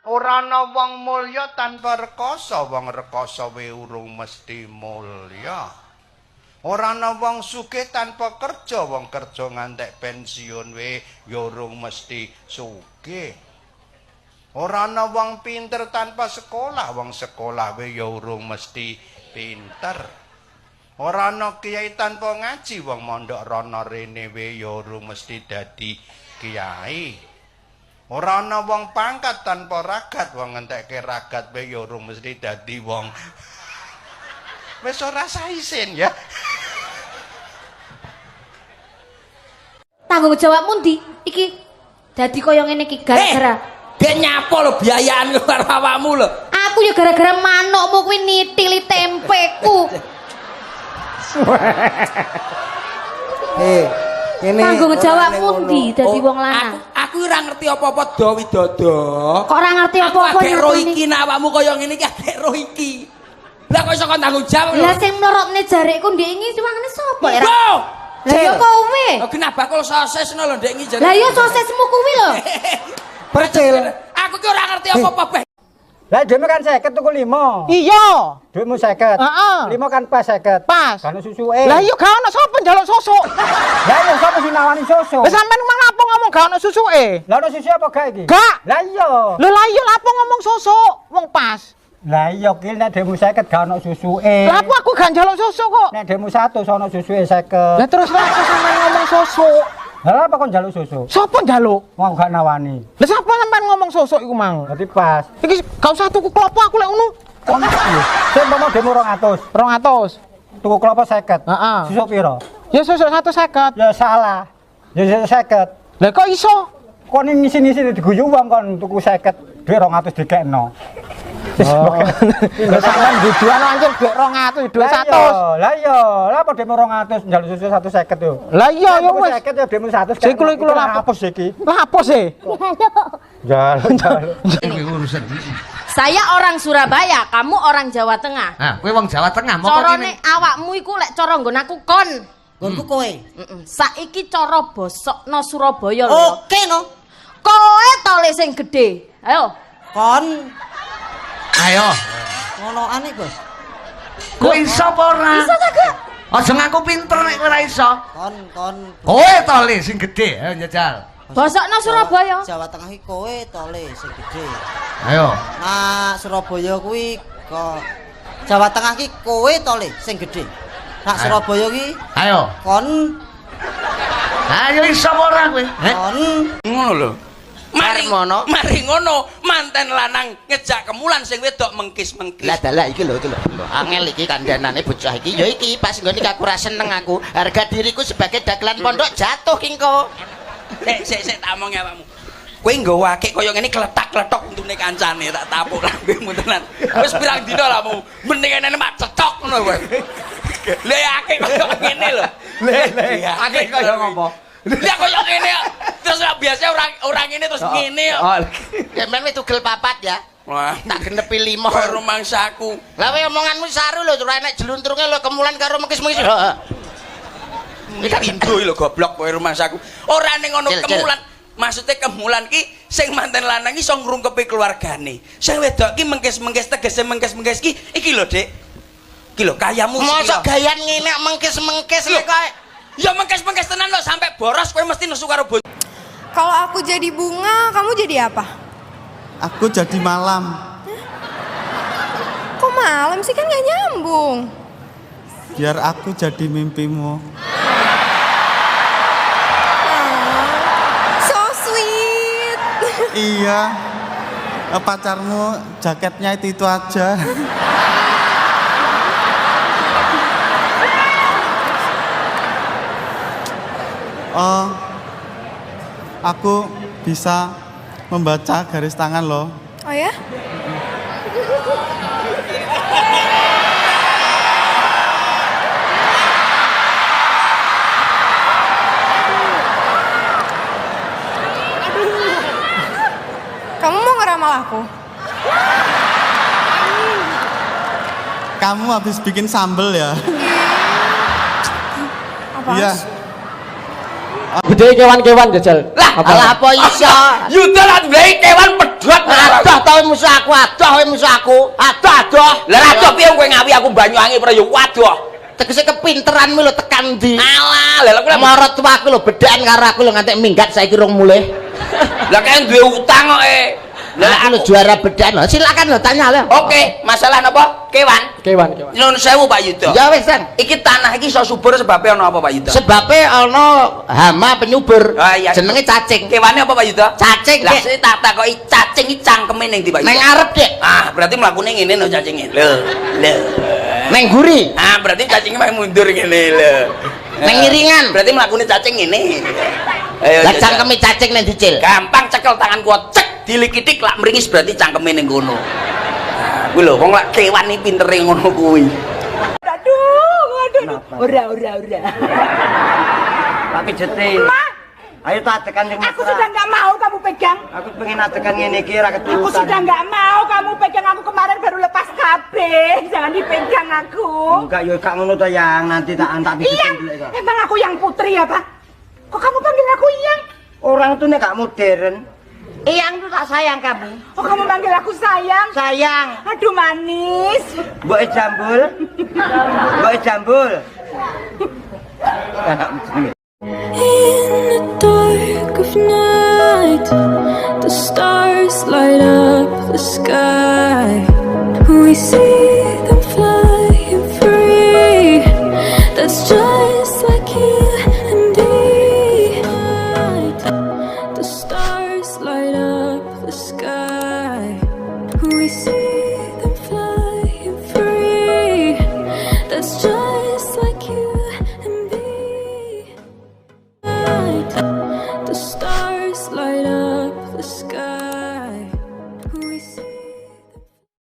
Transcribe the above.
Ora ana wong mulya tanpa rekoso, wong rekoso wae urung mesti mulya. Ora ana wong sugih tanpa kerja, wong kerja ngantek pensiun wae ya urung mesti sugih. Ora ana wong pinter tanpa sekolah, wong sekolah wae ya urung mesti pinter. Ora ana kiai tanpa ngaji, wong mondok rono rene wae ya urung mesti dadi kiai. Ora ana wong pangkat tanpa ragat, wong ngentekke ragat wae ya urung mesti dadi wong. Wis ora saisen ya. Tanggung jawabmu ndi? Iki dadi kaya ngene iki gara-gara. Dia nyapo lho biayaan karo awakmu lho. Aku ya gara-gara manukmu kuwi nitili tempeku. Ini tanggung jawabmu ndi dadi wong lanang? Aku ora ngerti apa-apa do widodo. Kok ora ngerti apa-apa ya ro iki nek awakmu kaya ngene iki agek ro iki. Lah kok iso kon tanggung jawab lho. Lah sing mlorotne jarekku ndek iki wangane sapa ya? Lah ya kowe. Oh kenapa bakul sosis ngono lho ndek iki jare. Lah ya sosismu kuwi lho. Percil. Aku ki ora ngerti apa-apa beh. Lah dhewe kan 50 tuku 5. Iya. Duitmu 50. Heeh. 5 kan pas 50. Pas. Kan susuke. Lah iya gak ono sapa njaluk susu. Lah iya sapa sing nawani susu? Lah sampean mang apa ngomong gak ono susuke? Lah ono susu apa gak iki? Gak. Lah iya. Lah iya apa ngomong susu? Wong pas. Lah iya ki nek dhewe 50 gak ono susuke. Lah aku gak njaluk susu kok. Nek dhewe 100 ono susuke 50. Lah terus lah aku sampean ngomong susu. Lah apa kon njaluk susu? Sapa njaluk? Wong gak nawani. Lah sapa sampean ngomong susu iku mang? Dadi pas. Iki gak usah tuku klopo aku lek ngono. Kon piye? Sing mau demo 200. 200. Tuku klopo 50. Heeh. Susu piro? Ya susu 150. Ya salah. Ya 50. Lah kok iso? Kon ngisi-ngisi diguyu wong kon tuku 50. Dhuwit 200 dikekno. Oh. Lah sampean duduan anjir dhuwit 200, dhuwit 100. Lah iya, lah apa demo 200 njaluk susu 150 yo. Lah iya ya wis. 50 ya demo 100. Sik kulo hapus iki. Lah apa sih? Jaluk. Ini urusan Saya orang Surabaya, kamu orang Jawa Tengah. Nah, kowe wong Jawa Tengah, moko Carane awakmu iku lek cara nggon aku kon. Nggonku kowe. Saiki cara bosokno Surabaya lho. Oke no. Kowe to le sing gedhe. Ayo. Kon ayo. ngonoan iki, Bos. Kowe iso apa ora? Iso ta, Gak? Aja ngaku pinter nek kowe ora iso. Kon Kowe to le sing gedhe, ayo njajal. Bosokno Surabaya. Jawa Tengah iki kowe to le sing gedhe. Ayo. Nah, Surabaya kuwi kok Jawa Tengah ki kowe to le sing gedhe. Nak Surabaya ki Ayo. kon Ayo iso apa ora kowe? kon Ngono lho. Mari ngono, manten lanang ngejak kemulan sing wedok mengkis-mengkis. Lah dalah iki lho. Angel iki kandhanane bocah iki. Ya iki pas nggone aku ora seneng aku. Harga diriku sebagai dagelan pondok jatuh kingko. Sik tak omong awakmu. Kowe nggawa akeh kaya ngene kletak-kletok untune kancane tak tapuk lambemu tenan. Wis pirang dina lah mu. Mending ene mak cetok ngono kowe. Lah akeh kaya ngene lho. Le. Akeh kaya ngopo? Lah kaya ngene terus biasa orang ngene terus ngene kok. Ya men wis tugel papat ya. Wah, Tak genepi 5. karo mangsaku. Lah kowe omonganmu saru lho, ora enek jeluntrunge lho kemulan karo mengkis-mengkis. Heeh. Iki pindho lho goblok kowe rumahsaku. Ora ning ngono Cil. kemulan. Maksudnya kemulan ki sing manten lanang iso ngrungkepi keluargane. Sing wedok ki mengkis-mengkis tegese mengkis-mengkis ki iki lho, Dik. Iki lho kayamu iki. Mosok gayan ngene mengkis-mengkis lho kowe. Ya mengkis-mengkis tenan lho sampai boros kowe mesti nesu karo bocah. Kalau aku jadi bunga, kamu jadi apa? Aku jadi malam. Kok malam sih, kan nggak nyambung. Biar aku jadi mimpimu. So sweet. Iya. Pacarmu jaketnya itu aja. Oh, aku bisa membaca garis tangan loh. Oh ya? Kamu mau ngeramal aku? Kamu habis bikin sambel ya? Apa? Iya. Gede kewan-kewan jajal. Lah, apa iso? Yuda lan kewan medhot. Adoh to musuh aku, adoh kowe musuh aku. Adoh. Lah adoh piye kowe ngawi aku Banyuwangi Prayo waduh. Tegese kepinteranmu lho tekan ndi? Alah, lha kowe Marot tuaku lho bedaan karo aku lho nganti minggat saiki rung mulih. Lah kan duwe utang kok Lah aku lho juara bedaan lho. Silakan lho tanya lho. Oke, masalah napa? Kewan. Kewan. Nyuwun sewu Pak Yuda. Ya wis, San. Iki tanah iki iso subur sebabnya ana apa Pak Yuda? Sebabe ana hama penyubur. Ah, iya. Jenenge cacing. Kewane apa Pak Yuda? Cacing. Lah Dek. sik tak takoki cacing iki cangkeme ning ndi Pak Yuda? Neng arep, Dek. Ah, berarti mlakune ngene no cacinge. Lho. Neng guri. Ah, berarti cacingnya meh mundur ngene lho. Neng ngiringan. Berarti mlakune cacing ngene. Ayo. Lah cangkeme cacing nang dicil. Gampang cekel tangan kuat cek dilikitik lak mringis berarti cangkeme ning kono. Nah, kuwi lho wong lak kewan iki pintere ngono kuwi. Aduh. Ora. Tak pijete. Ayo tak tekan yang Aku sudah nggak mau kamu pegang. Aku pengen adekan ngene iki ora keturutan. Aku sudah nggak mau kamu pegang aku kemarin baru lepas KB. Jangan dipegang aku. Enggak yo gak ngono to yang nanti tak antak Iyang. Emang aku yang putri ya, Pak? Kok kamu panggil aku Iyang? Orang tuh nek gak modern. Iyang tuh tak sayang kamu. Oh, kamu panggil aku sayang? Sayang. Aduh manis. Mbok jambul. Mbok jambul. In the dark of night, the stars light up the sky. We see them flying free. That's just like you and me. The stars light up the sky. We see